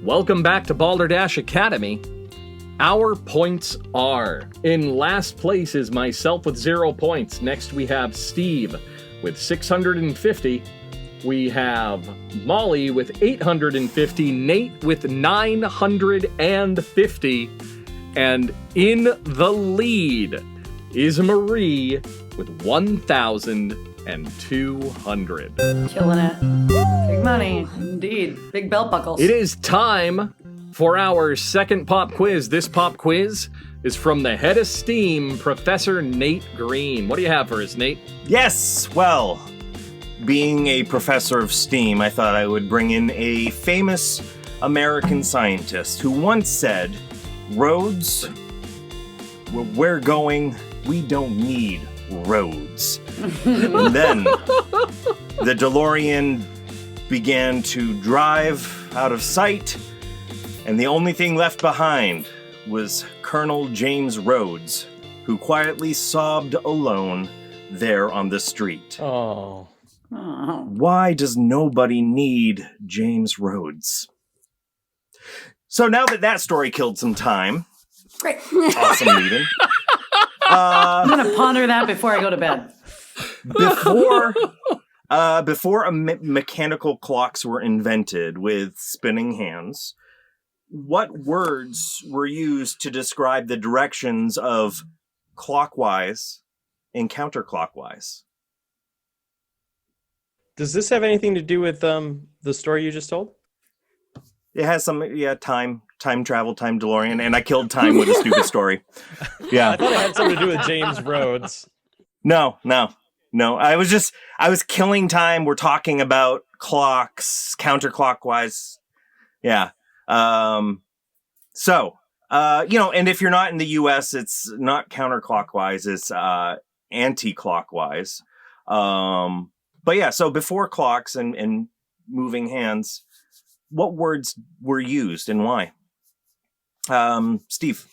Welcome back to Balderdash Academy. Our points are, in last place is myself with 0 points. Next we have Steve with 650. We have Molly with 850. Nate with 950. And in the lead is Marie with 1,200. Killing it. Big money, indeed. Big belt buckles. It is time for our second pop quiz. This pop quiz is from the head of STEAM, Professor Nate Green. What do you have for us, Nate? Yes, well, being a professor of STEAM, I thought I would bring in a famous American scientist who once said, "Roads, where we're going, we don't need roads." And then the DeLorean began to drive out of sight, and the only thing left behind was Colonel James Rhodes, who quietly sobbed alone there on the street. Oh. Why does nobody need James Rhodes? So now that story killed some time. Great. Awesome reading. I'm going to ponder that before I go to bed. Before mechanical clocks were invented with spinning hands, what words were used to describe the directions of clockwise and counterclockwise? Does this have anything to do with the story you just told? It has some, time travel, time DeLorean, and I killed time with a stupid story. Yeah. I thought it had something to do with James Rhodes. No. I was killing time. We're talking about clocks, counterclockwise. Yeah. And if you're not in the US, it's not counterclockwise, it's anti-clockwise. But yeah, so before clocks and moving hands, what words were used and why? Steve.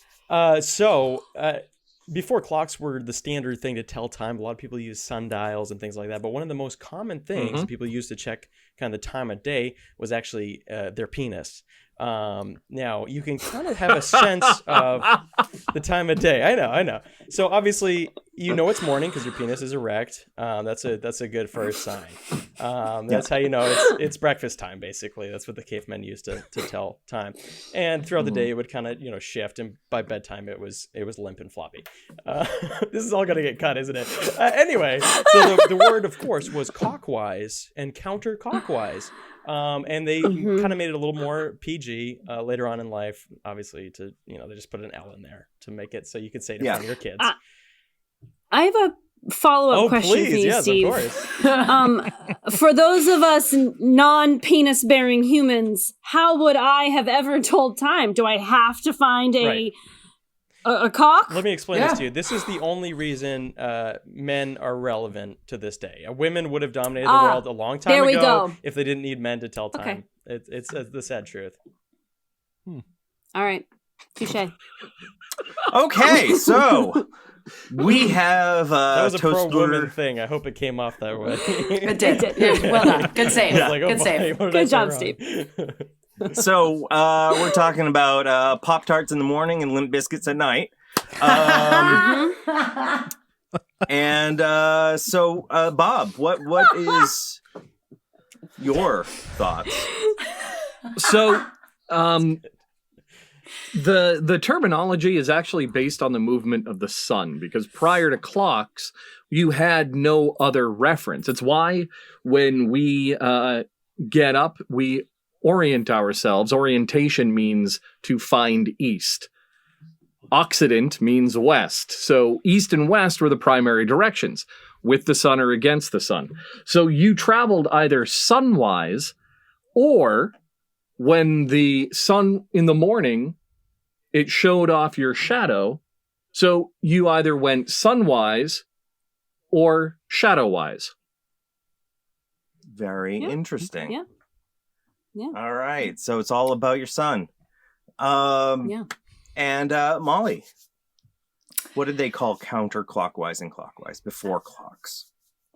Before clocks were the standard thing to tell time, a lot of people use sundials and things like that. But one of the most common things people used to check kind of the time of day was actually their penis. Now you can kind of have a sense of the time of day. I know. So obviously, it's morning because your penis is erect. That's a good first sign. That's how you know it's breakfast time. Basically, that's what the cavemen used to tell time. And throughout the day, it would kind of shift. And by bedtime, it was limp and floppy. This is all gonna get cut, isn't it? Anyway, so the word, of course, was clockwise and counterclockwise. And they kind of made it a little more PG later on in life, obviously, they just put an L in there to make it so you could say it in front of your kids. I have a follow-up question for you, yes, Steve. Of course. For those of us non-penis-bearing humans, how would I have ever told time? Do I have to find a cock? Let me explain this to you. This is the only reason men are relevant to this day. Women would have dominated the world a long time ago if they didn't need men to tell time. Okay. It's the sad truth. All right. Touché. Okay, so we have that was a toaster pro-woman thing. I hope it came off that way. It did. Well done. Good save. Yeah. Good save. Good job, Steve. So we're talking about Pop-Tarts in the morning and Limp Biscuits at night. And Bob, what is your thoughts? So, the terminology is actually based on the movement of the sun, because prior to clocks, you had no other reference. It's why when we get up, we orient ourselves. Orientation means to find east. Occident means west. So east and west were the primary directions, with the sun or against the sun. So you traveled either sunwise, or when the sun in the morning, it showed off your shadow. So you either went sunwise or shadowwise. Very interesting. Yeah. All right. So it's all about your sun. And Molly, what did they call counterclockwise and clockwise before clocks?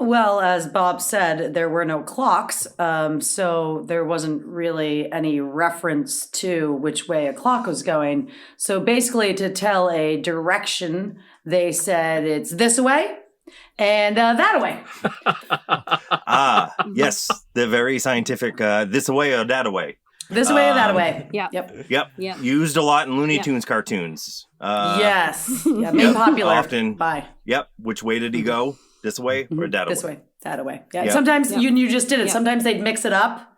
Well, as Bob said, there were no clocks, so there wasn't really any reference to which way a clock was going. So basically, to tell a direction, they said it's this way and that way. Yes, the very scientific this away or that away. This way or that way. Yeah. Yep. Used a lot in Looney Tunes cartoons. Yes. Yeah, made popular. Often. Bye. Yep. Which way did he go? This way or that This way? way, that way. Yeah. Yep. Sometimes you just did it. Yeah. Sometimes they'd mix it up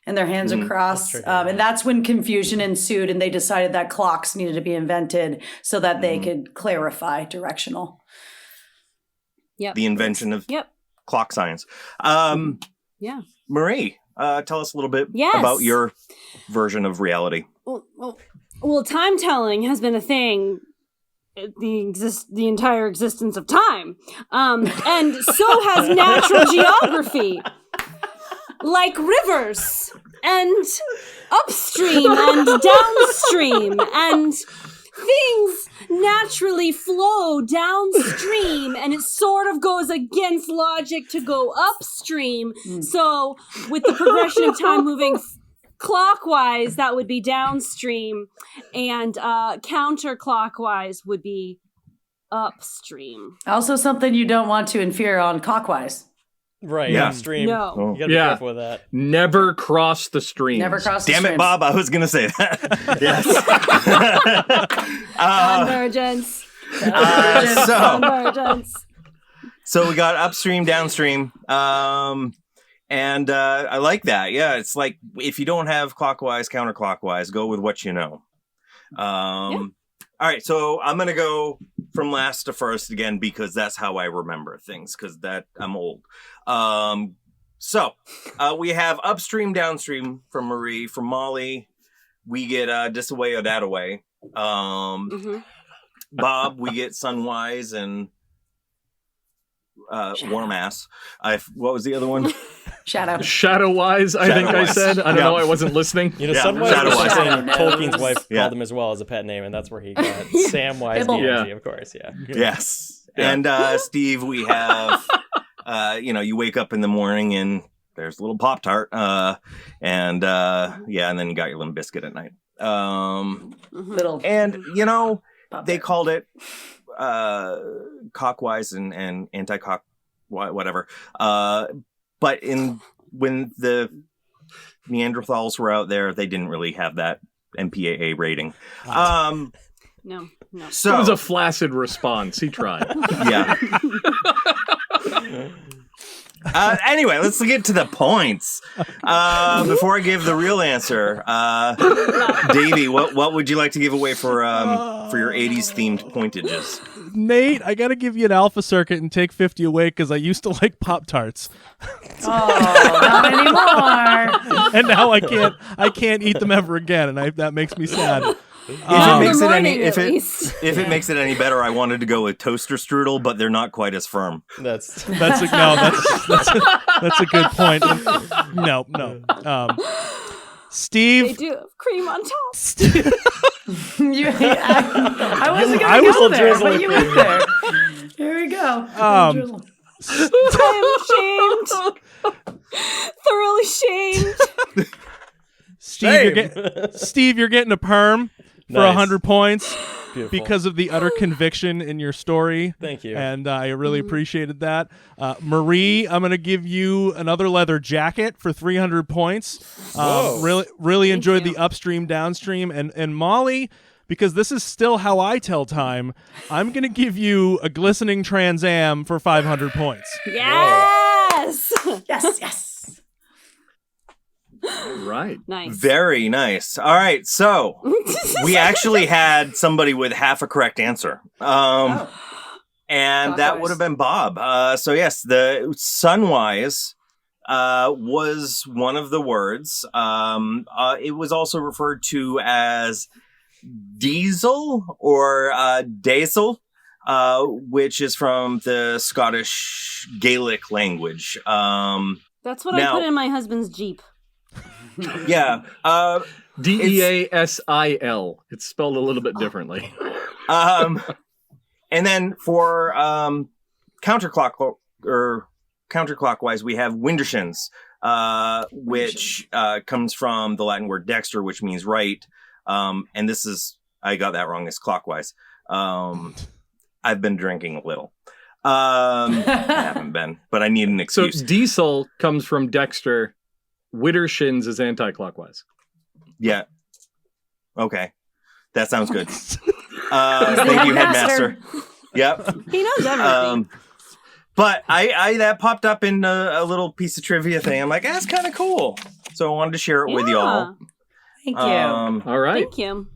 and their hands are crossed. And that's when confusion ensued and they decided that clocks needed to be invented so that they could clarify directional. Yep. The invention of Yep. clock science. Yeah. Marie, tell us a little bit Yes. about your version of reality. Well, time telling has been a thing the entire existence of time, and so has natural geography, like rivers and upstream and downstream, and things naturally flow downstream, and it sort of goes against logic to go upstream. So with the progression of time moving clockwise, that would be downstream, and counterclockwise would be upstream. Also something you don't want to infer on clockwise. Right, Yeah. upstream. No. You gotta be careful with that. Never cross the stream. Never cross the Damn it, streams. Bob! I was gonna say that. Yes. Convergence. Convergence. So we got upstream, downstream, and I like that. Yeah, it's like if you don't have clockwise, counterclockwise, go with what you know. All right, so I'm gonna go from last to first again because that's how I remember things. Because that I'm old. So we have upstream, downstream from Marie. From Molly, we get this away or that away. Bob, we get sunwise and warm ass. What was the other one? Shadowwise, I think I said. I don't know. I wasn't listening. You know, Yeah, Sunwise Shadowwise. was saying Tolkien's wife Yeah. called him as well as a pet name, and that's where he got Samwise Gamgee, of course. Yeah. Yes. Yeah. And Steve, we have, you wake up in the morning and there's a little Pop-Tart. And then you got your Limp Biscuit at night. Little. And, they called it cockwise and anti-cock, whatever. But when the Neanderthals were out there, they didn't really have that MPAA rating. No. So It was a flaccid response. He tried. yeah. Anyway, let's get to the points. Before I give the real answer, Davey, what would you like to give away for your 80s themed pointages? Nate, I gotta give you an alpha circuit and take 50 away because I used to like Pop-Tarts. Oh, not anymore. And now I can't eat them ever again, and that makes me sad. If it makes it any, morning, if at it least. if it makes it any better, I wanted to go with toaster strudel, but they're not quite as firm. That's That's a good point. No. Steve, They do have cream on top. I wasn't I going to was go a there, drizzle but you went there. Here we go. I am shamed. Thoroughly shamed. Steve, you're getting a perm for Nice. 100 points beautiful. because of the utter conviction in your story. Thank you. And I really appreciated that. Marie, I'm going to give you another leather jacket for 300 points. Really enjoyed you. the upstream, downstream. And Molly, because this is still how I tell time, I'm going to give you a glistening Trans Am for 500 points. Yes. Yes. Right. Nice. Very nice. All right, so we actually had somebody with half a correct answer. And that would have been Bob. So yes, the sunwise was one of the words. It was also referred to as diesel or diesel, which is from the Scottish Gaelic language. That's what I put in my husband's Jeep. Yeah. Deasil. It's spelled a little bit differently. And then for counterclock or counterclockwise, we have Wintershins, which comes from the Latin word dexter, which means right. And this is, I got that wrong, it's clockwise. I've been drinking a little. I haven't been, but I need an excuse. So diesel comes from dexter. Widdershins is anti-clockwise. Yeah. Okay. That sounds good. Thank you, Headmaster. Yep. He knows everything. But I that popped up in a little piece of trivia thing. I'm like, that's kind of cool. So I wanted to share it with y'all. Thank you. All right. Thank you.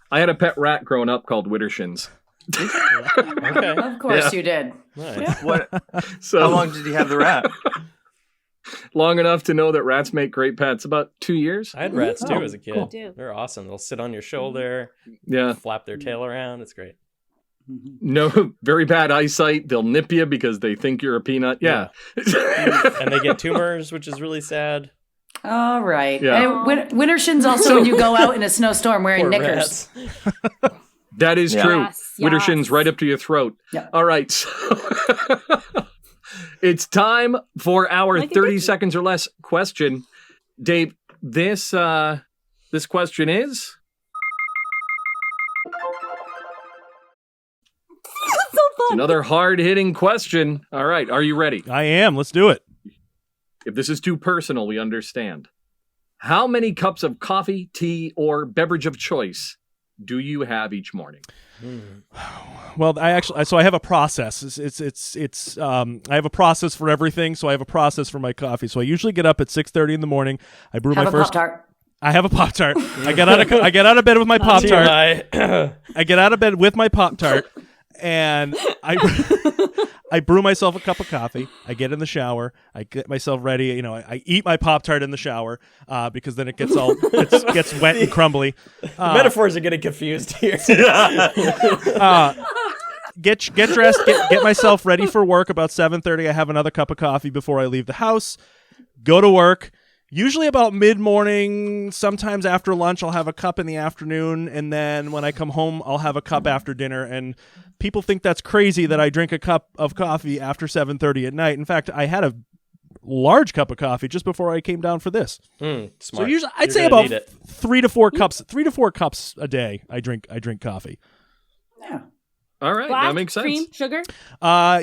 I had a pet rat growing up called Widdershins. Okay. Of course you did. Nice. What? So How long did you have the rat? long enough to know that rats make great pets. About 2 years. I had rats too as a kid. Cool. They're awesome. They'll sit on your shoulder, Yeah. flap their tail around. It's great. No, very bad eyesight. They'll nip you because they think you're a peanut. Yeah. And they get tumors, which is really sad. All right. Yeah. And Wintershins also when you go out in a snowstorm wearing Poor knickers. rats. That is Yeah. true. Yes, Widdershins yes. right up to your throat. Yeah. All right. So it's time for our Like a 30 dickie. seconds or less question. Dave, this question is... That's so fun. Another hard-hitting question. All right, are you ready? I am. Let's do it. If this is too personal, we understand. How many cups of coffee, tea, or beverage of choice do you have each morning? Well, I have a process. I have a process for everything. So I have a process for my coffee. So I usually get up at 6:30 in the morning. I brew Have my a first. Pop-Tart. I have a Pop-Tart. I get out of bed with my Pop-Tart. I get out of bed with my Pop-Tart, and I brew myself a cup of coffee. I get in the shower. I get myself ready. You know, I eat my Pop-Tart in the shower because then it gets gets wet and crumbly. Metaphors are getting confused here. Get dressed. Get myself ready for work. About 7:30, I have another cup of coffee before I leave the house. Go to work. Usually about mid-morning, sometimes after lunch, I'll have a cup in the afternoon, and then when I come home, I'll have a cup after dinner. And people think that's crazy that I drink a cup of coffee after 7:30 at night. In fact, I had a large cup of coffee just before I came down for this. Smart. So usually, I'd You're say gonna about need it. 3 to 4 cups. 3 to 4 cups a day. I drink coffee. Yeah. All right, Black, that makes sense. cream, sugar.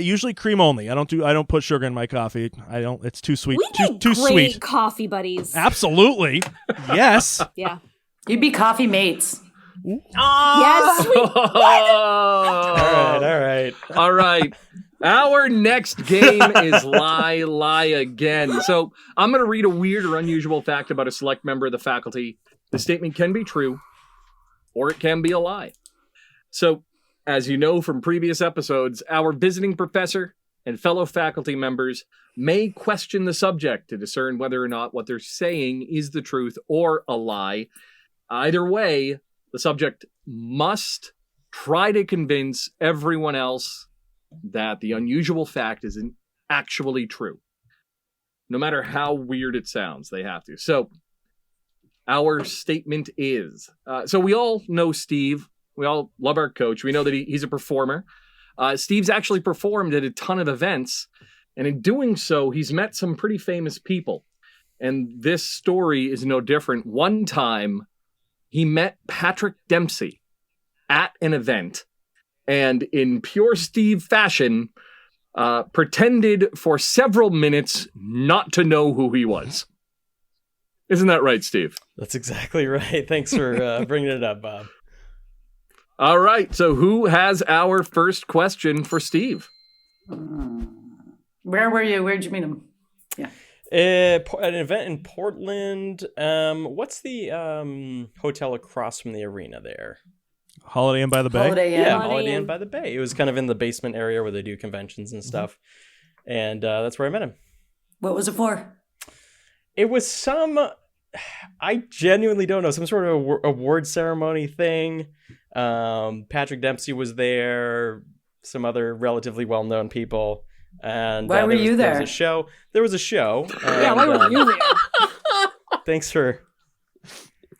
Usually cream only. I don't put sugar in my coffee. I don't. It's too sweet. We get Too great sweet. coffee buddies. Absolutely. Yes. Yeah. You'd be coffee mates. Yes. All right. All right. Our next game is Lie Again. So I'm going to read a weird or unusual fact about a select member of the faculty. The statement can be true, or it can be a lie. So, as you know from previous episodes, our visiting professor and fellow faculty members may question the subject to discern whether or not what they're saying is the truth or a lie. Either way, the subject must try to convince everyone else that the unusual fact isn't actually true. No matter how weird it sounds, they have to. So, our statement is, so we all know Steve. We all love our coach. We know that he's a performer. Steve's actually performed at a ton of events. And in doing so, he's met some pretty famous people. And this story is no different. One time, he met Patrick Dempsey at an event. And in pure Steve fashion, pretended for several minutes not to know who he was. Isn't that right, Steve? That's exactly right. Thanks for bringing it up, Bob. All right. So who has our first question for Steve? Where were you? Where'd you meet him? Yeah. An event in Portland. What's the hotel across from the arena there? Holiday Inn by the Bay. Holiday Inn. Yeah, Holiday Holiday Inn Inn. by the Bay. It was kind of in the basement area where they do conventions and stuff. And that's where I met him. What was it for? It was I genuinely don't know, some sort of award ceremony thing. Patrick Dempsey was there, some other relatively well-known people. And Why were you There there? was a show. There was a show. Yeah, and, why were you there? Thanks for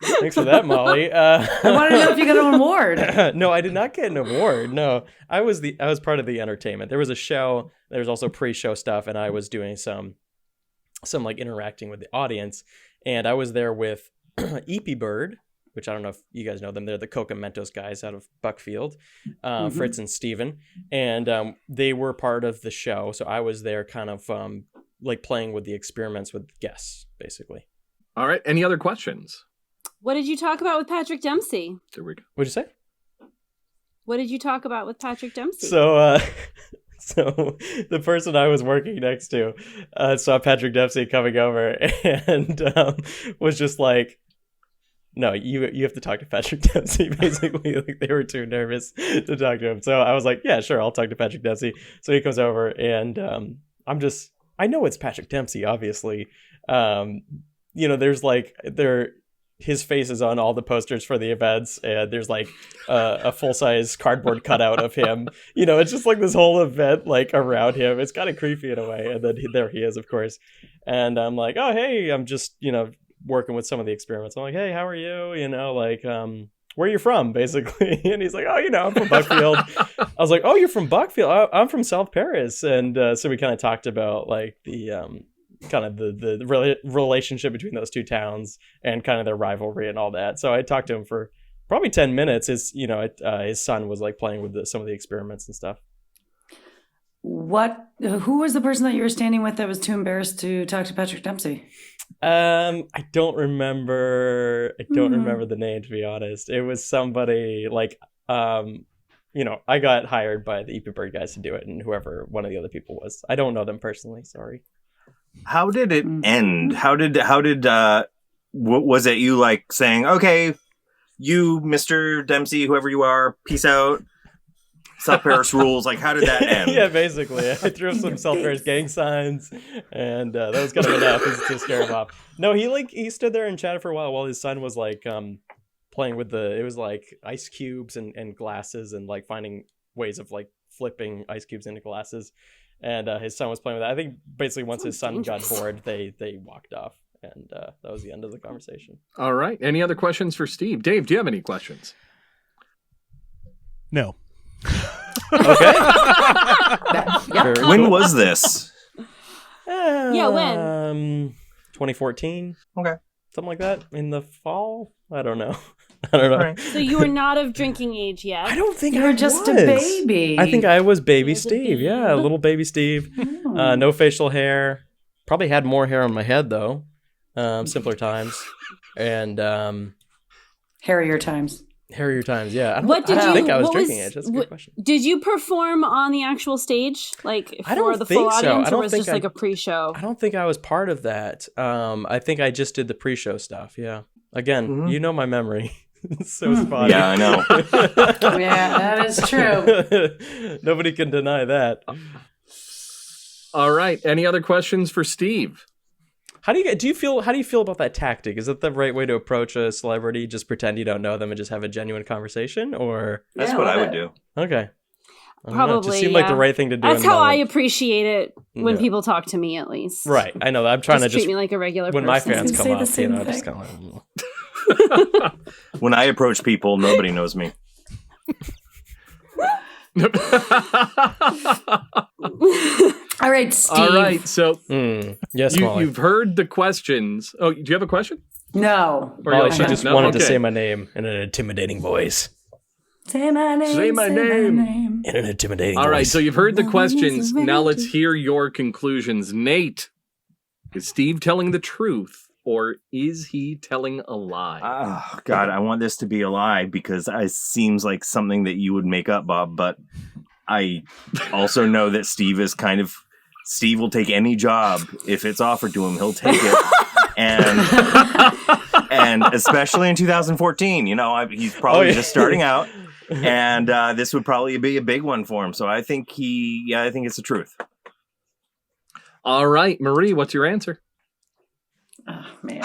Thanks for that, Molly. I want to know if you got an award. No, I did not get an award. No, I was part of the entertainment. There was a show. There was also pre-show stuff, and I was doing some like interacting with the audience. And I was there with EP Bird, which I don't know if you guys know them. They're the Coca Mentos guys out of Buckfield, Fritz and Steven. And they were part of the show. So I was there kind of like playing with the experiments with guests, basically. All right. Any other questions? What did you talk about with Patrick Dempsey? There we go. What'd you say? What did you talk about with Patrick Dempsey? So the person I was working next to saw Patrick Dempsey coming over and was just like, no, you have to talk to Patrick Dempsey, basically. Like, they were too nervous to talk to him. So I was like, yeah, sure, I'll talk to Patrick Dempsey. So he comes over and I know it's Patrick Dempsey, obviously. There's like his face is on all the posters for the events, and there's like a full-size cardboard cutout of him. It's just like this whole event like around him. It's kind of creepy in a way. And then there he is, of course. And I'm like, oh, hey, I'm just, working with some of the experiments. I'm like, hey, how are you? Where are you from, basically? And he's like, oh, I'm from Buckfield. I was like, oh, you're from Buckfield? I'm from South Paris. And so we kind of talked about like the kind of the relationship between those two towns and kind of their rivalry and all that. So I talked to him for probably 10 minutes. His son was like playing with some of the experiments and stuff. Who was the person that you were standing with that was too embarrassed to talk to Patrick Dempsey? I don't remember the name, to be honest. It was somebody like, I got hired by the EP Bird guys to do it, and whoever one of the other people was. I don't know them personally. Sorry. How did it end? How did was it you like saying, okay, you, Mr. Dempsey, whoever you are, peace out. South Paris rules. Like, how did that end? Yeah, basically. I threw up some South Paris gang signs, and that was kind of enough to scare him off. No, he stood there and chatted for a while his son was like playing with it was like ice cubes and glasses and like finding ways of like flipping ice cubes into glasses. And his son was playing with that. I think basically once his son got bored, they walked off, and that was the end of the conversation. All right. Any other questions for Steve? Dave, do you have any questions? No. Okay. When was this? When? 2014. Okay. Something like that. In the fall? I don't know. Right. So you were not of drinking age yet? I don't think you were just a baby. I think I was baby Steve. Yeah, little baby Steve. No facial hair. Probably had more hair on my head, though. Simpler times. And hairier times. Hairier times, yeah. I don't think I was drinking age. That's a good question. Did you perform on the actual stage, like for the full audience, or was it just like a pre-show? I don't think I was part of that. I think I just did the pre-show stuff. Yeah. Again, you know my memory. It's so spotty. Yeah, I know. Yeah, that is true. Nobody can deny that. All right. Any other questions for Steve? How do you feel about that tactic? Is that the right way to approach a celebrity? Just pretend you don't know them and just have a genuine conversation, or that's what I would do. Okay, probably. It just seemed like the right thing to do. That's how I appreciate it when people talk to me, at least. Right. I know that. I'm trying to treat me like a regular when person. my fans come up, I just kind of like. When I approach people, nobody knows me. All right, Steve. All right, so yes, you've heard the questions. Oh, do you have a question? No. Or she just wanted to say my name in an intimidating voice. Say my name. Say my name. In an intimidating voice. All right, so you've heard the questions. Now let's hear your conclusions. Nate, is Steve telling the truth, or is he telling a lie? Oh, God, I want this to be a lie because it seems like something that you would make up, Bob, but I also know that Steve will take any job if it's offered to him. He'll take it. And especially in 2014, he's probably just starting out, and this would probably be a big one for him. So I think I think it's the truth. All right, Marie, what's your answer? Oh, man.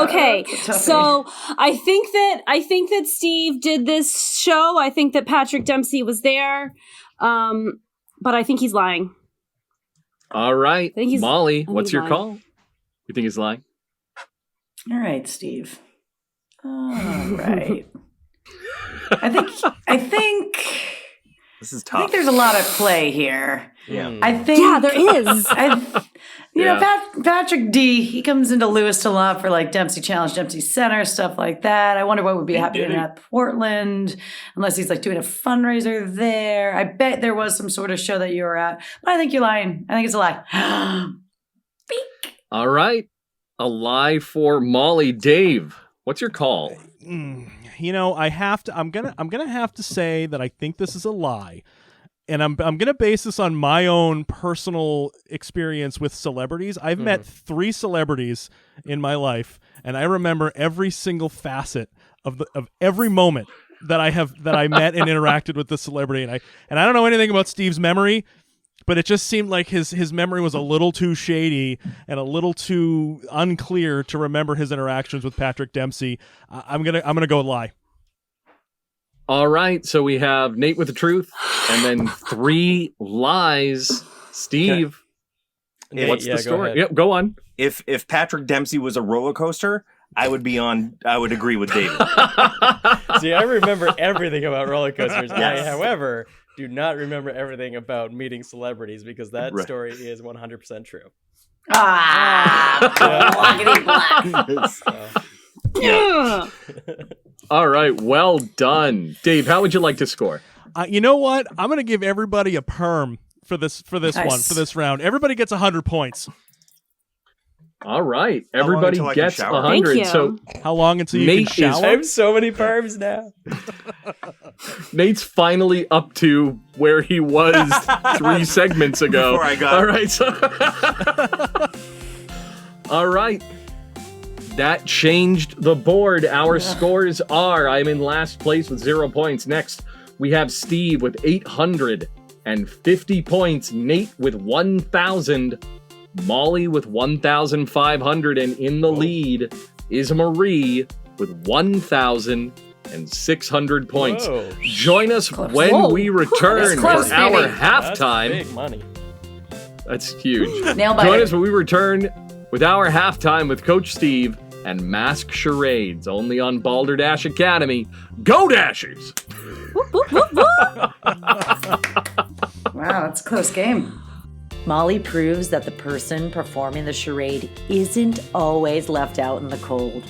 Okay. So I think that Steve did this show. I think that Patrick Dempsey was there. But I think he's lying. All right. Molly, what's your call? You think he's lying? All right, Steve. All right. I think This is I tough. think there's a lot of play here. Yeah. I think Yeah, there is. Patrick D, he comes into Lewiston a lot for like Dempsey Challenge, Dempsey Center, stuff like that. I wonder what would be happening at Portland, unless he's like doing a fundraiser there. I bet there was some sort of show that you were at, but I think you're lying. I think it's a lie. Beak. All right. A lie for Molly. Dave, what's your call? You know, I'm gonna have to say that I think this is a lie. And I'm gonna base this on my own personal experience with celebrities. I've met 3 celebrities in my life, and I remember every single facet of every moment that I met and interacted with the celebrity. And I don't know anything about Steve's memory, but it just seemed like his memory was a little too shady and a little too unclear to remember his interactions with Patrick Dempsey. I'm gonna go with lie. All right. So we have Nate with the truth and then 3 lies. Steve, what's the story? Yep, go on. If Patrick Dempsey was a roller coaster, I would agree with David. See, I remember everything about roller coasters. I, however, do not remember everything about meeting celebrities because that story is 100% true. All right. Well done. Dave, how would you like to score? You know what? I'm going to give everybody a perm for this Nice. for this round. Everybody gets 100 points. All right. How long Everybody until I can gets shower? 100. Thank you. So How long until you Nate can is- shower? I have so many perms now. Nate's finally up to where he was 3 segments ago. Before I got All it. right. So all right. That changed the board. Our scores are I'm in last place with 0 points. Next, we have Steve with 850 points, Nate with 1,000, Molly with 1,500, and in the lead is Marie with 1,600 points. Whoa. Join us when Whoa. we return That's close, with our baby. That's halftime. big money. That's huge. Nail biter. Join us when we return with our halftime with Coach Steve and Mask Charades, only on Balderdash Academy. Go Dashers! Wow, that's a close game. Molly proves that the person performing the charade isn't always left out in the cold.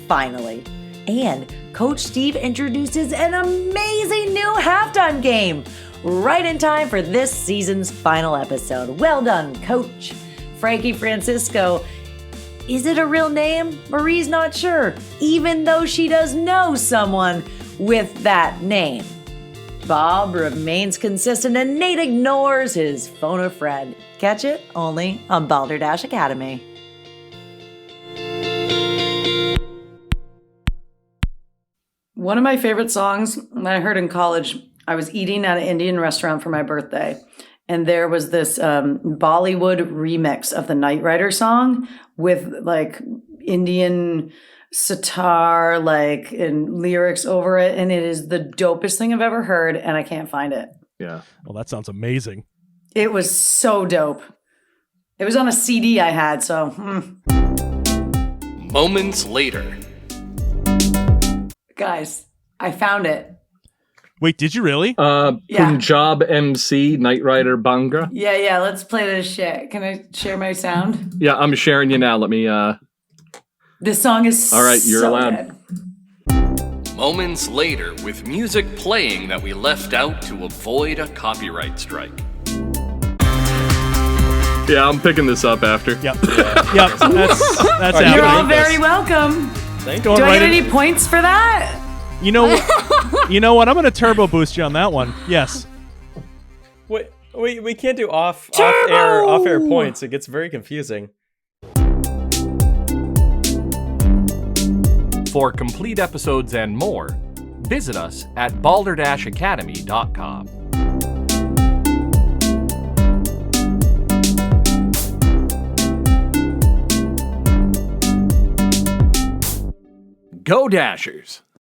Finally. And Coach Steve introduces an amazing new halftime game right in time for this season's final episode. Well done, Coach. Frankie Francisco. Is it a real name? Marie's not sure, even though she does know someone with that name. Bob remains consistent and Nate ignores his phone a friend. Catch it only on Balderdash Academy. One of my favorite songs that I heard in college, I was eating at an Indian restaurant for my birthday, and there was this Bollywood remix of the Knight Rider song with like Indian sitar like and lyrics over it, and it is the dopest thing I've ever heard, and I can't find it. Yeah. Well, that sounds amazing. It was so dope. It was on a CD I had, so Moments later. guys, I found it. Wait, did you really? Yeah. Punjab MC, Knight Rider Bhangra. Yeah, let's play this shit. Can I share my sound? Yeah, I'm sharing you now. Let me, This song is All right, you're so allowed. good. Moments later, with music playing that we left out to avoid a copyright strike. Yeah, I'm picking this up after. Yep. Yep. That's You're You're all happening. very welcome. Thank Don't Do I write get it- any points for that? You know what? I'm going to turbo boost you on that one. Yes. Wait, we can't do off air points. It gets very confusing. For complete episodes and more, visit us at balderdashacademy.com. Go Dashers!